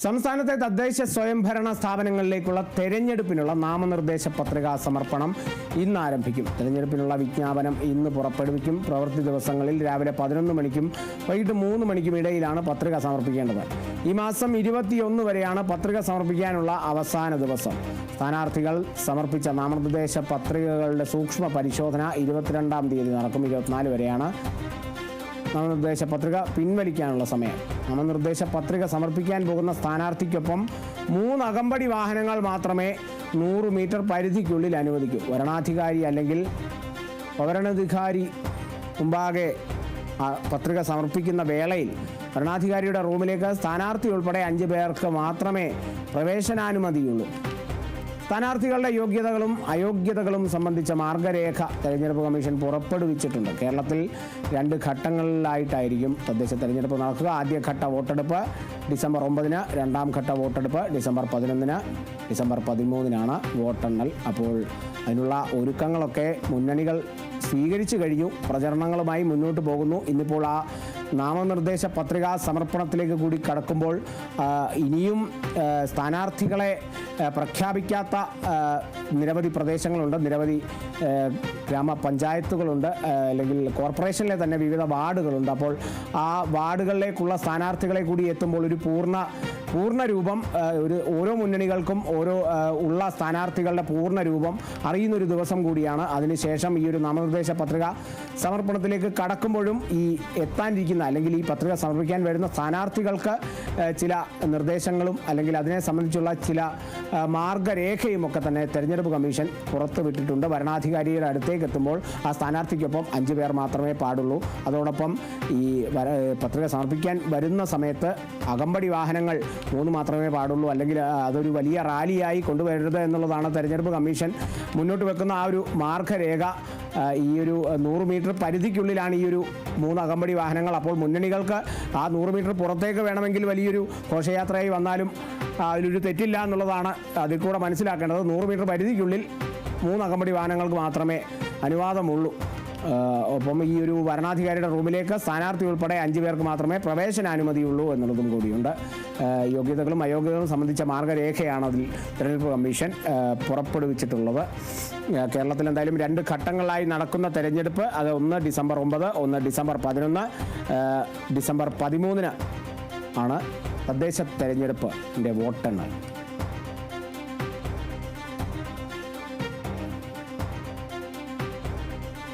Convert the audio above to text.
സംസ്ഥാനത്തെ തദ്ദേശ സ്വയംഭരണ സ്ഥാപനങ്ങളിലേക്കുള്ള തെരഞ്ഞെടുപ്പിനുള്ള നാമനിർദ്ദേശ പത്രികാ സമർപ്പണം ഇന്ന് ആരംഭിക്കും. തെരഞ്ഞെടുപ്പിനുള്ള വിജ്ഞാപനം ഇന്ന് പുറപ്പെടുവിക്കും. പ്രവൃത്തി ദിവസങ്ങളിൽ രാവിലെ 11 മണിക്കും വൈകിട്ട് 3 മണിക്കും ഇടയിലാണ് പത്രിക സമർപ്പിക്കേണ്ടത്. ഈ മാസം 21 വരെയാണ് പത്രിക സമർപ്പിക്കാനുള്ള അവസാന ദിവസം. സ്ഥാനാർത്ഥികൾ സമർപ്പിച്ച നാമനിർദ്ദേശ പത്രികകളുടെ സൂക്ഷ്മ പരിശോധന 22-ാം തീയതി നടക്കും. 24 വരെയാണ് നാമനിർദ്ദേശ പത്രിക പിൻവലിക്കാനുള്ള സമയം. നാമനിർദ്ദേശ പത്രിക സമർപ്പിക്കാൻ പോകുന്ന സ്ഥാനാർത്ഥിക്കൊപ്പം 3 അകമ്പടി വാഹനങ്ങൾ മാത്രമേ 100 മീറ്റർ പരിധിക്കുള്ളിൽ അനുവദിക്കൂ. വരണാധികാരി അല്ലെങ്കിൽ വരണാധികാരി മുമ്പാകെ പത്രിക സമർപ്പിക്കുന്ന വേളയിൽ വരണാധികാരിയുടെ റൂമിലേക്ക് സ്ഥാനാർത്ഥി ഉൾപ്പെടെ 5 പേർക്ക് മാത്രമേ പ്രവേശനാനുമതിയുള്ളൂ. സ്ഥാനാർത്ഥികളുടെ യോഗ്യതകളും അയോഗ്യതകളും സംബന്ധിച്ച മാർഗരേഖ തെരഞ്ഞെടുപ്പ് കമ്മീഷൻ പുറപ്പെടുവിച്ചിട്ടുണ്ട്. കേരളത്തിൽ 2 ഘട്ടങ്ങളിലായിട്ടായിരിക്കും തദ്ദേശ തെരഞ്ഞെടുപ്പ് നടക്കുക. ആദ്യഘട്ട വോട്ടെടുപ്പ് ഡിസംബർ 9-ന്, 2ാം ഘട്ട വോട്ടെടുപ്പ് ഡിസംബർ 11-ന്, ഡിസംബർ 13-നാണ് വോട്ടെണ്ണൽ. അപ്പോൾ അതിനുള്ള ഒരുക്കങ്ങളൊക്കെ മുന്നണികൾ സ്വീകരിച്ചു കഴിഞ്ഞു. പ്രചരണങ്ങളുമായി മുന്നോട്ട് പോകുന്നു. ഇന്നിപ്പോൾ ആ നാമനിർദ്ദേശ പത്രികാ സമർപ്പണത്തിലേക്ക് കൂടി കടക്കുമ്പോൾ ഇനിയും സ്ഥാനാർത്ഥികളെ പ്രഖ്യാപിക്കാത്ത നിരവധി പ്രദേശങ്ങളുണ്ട്. നിരവധി ഗ്രാമപഞ്ചായത്തുകളുണ്ട്, അല്ലെങ്കിൽ കോർപ്പറേഷനിലെ തന്നെ വിവിധ വാർഡുകളുണ്ട്. അപ്പോൾ ആ വാർഡുകളിലേക്കുള്ള സ്ഥാനാർത്ഥികളെ കൂടി എത്തുമ്പോൾ ഒരു പൂർണ്ണ രൂപം ഓരോ മുന്നണികൾക്കും ഉള്ള സ്ഥാനാർത്ഥികളുടെ പൂർണ്ണ രൂപം അറിയുന്നൊരു ദിവസം കൂടിയാണ്. അതിനുശേഷം ഈ ഒരു നാമനിർദ്ദേശ പത്രിക സമർപ്പണത്തിലേക്ക് കടക്കുമ്പോഴും ഈ എത്താനിരിക്കുന്ന അല്ലെങ്കിൽ ഈ പത്രിക സമർപ്പിക്കാൻ വരുന്ന സ്ഥാനാർത്ഥികൾക്ക് ചില നിർദ്ദേശങ്ങളും അല്ലെങ്കിൽ അതിനെ സംബന്ധിച്ചുള്ള ചില മാർഗരേഖയും ഒക്കെ തന്നെ തെരഞ്ഞെടുപ്പ് കമ്മീഷൻ പുറത്തുവിട്ടിട്ടുണ്ട്. വരണാധികാരിയുടെ അടുത്തേക്ക് എത്തുമ്പോൾ ആ സ്ഥാനാർത്ഥിക്കൊപ്പം 5 പേർ മാത്രമേ പാടുള്ളൂ. അതോടൊപ്പം ഈ പത്രിക സമർപ്പിക്കാൻ വരുന്ന സമയത്ത് അകമ്പടി വാഹനങ്ങൾ 3 മാത്രമേ പാടുള്ളൂ. അല്ലെങ്കിൽ അതൊരു വലിയ റാലിയായി കൊണ്ടുവരരുത് എന്നുള്ളതാണ് തെരഞ്ഞെടുപ്പ് കമ്മീഷൻ മുന്നോട്ട് വെക്കുന്ന ആ ഒരു മാർഗരേഖ. ഈ ഒരു 100 മീറ്റർ പരിധിക്കുള്ളിലാണ് ഈ ഒരു 3 അകമ്പടി വാഹനങ്ങൾ. അപ്പോൾ മുന്നണികൾക്ക് ആ 100 മീറ്റർ പുറത്തേക്ക് വേണമെങ്കിൽ വലിയൊരു ഘോഷയാത്രയായി വന്നാലും അതിലൊരു തെറ്റില്ല എന്നുള്ളതാണ് അതിൽ കൂടെ മനസ്സിലാക്കേണ്ടത്. 100 മീറ്റർ പരിധിക്കുള്ളിൽ 3 അകമ്പടി വാഹനങ്ങൾക്ക് മാത്രമേ അനുവാദമുള്ളൂ. ഒപ്പം ഈ ഒരു വരണാധികാരിയുടെ റൂമിലേക്ക് സ്ഥാനാർത്ഥി ഉൾപ്പെടെ 5 പേർക്ക് മാത്രമേ പ്രവേശനാനുമതിയുള്ളൂ എന്നുള്ളതും കൂടിയുണ്ട്. യോഗ്യതകളും അയോഗ്യതകളും സംബന്ധിച്ച മാർഗരേഖയാണ് അതിൽ തെരഞ്ഞെടുപ്പ് കമ്മീഷൻ പുറപ്പെടുവിച്ചിട്ടുള്ളത്. കേരളത്തിൽ എന്തായാലും 2 ഘട്ടങ്ങളായി നടക്കുന്ന തെരഞ്ഞെടുപ്പ്, അത് ഒന്ന് ഡിസംബർ 9, ഒന്ന് ഡിസംബർ 11. ഡിസംബർ 13-ന് ആണ് തദ്ദേശ തെരഞ്ഞെടുപ്പിൻ്റെ വോട്ടെണ്ണൽ.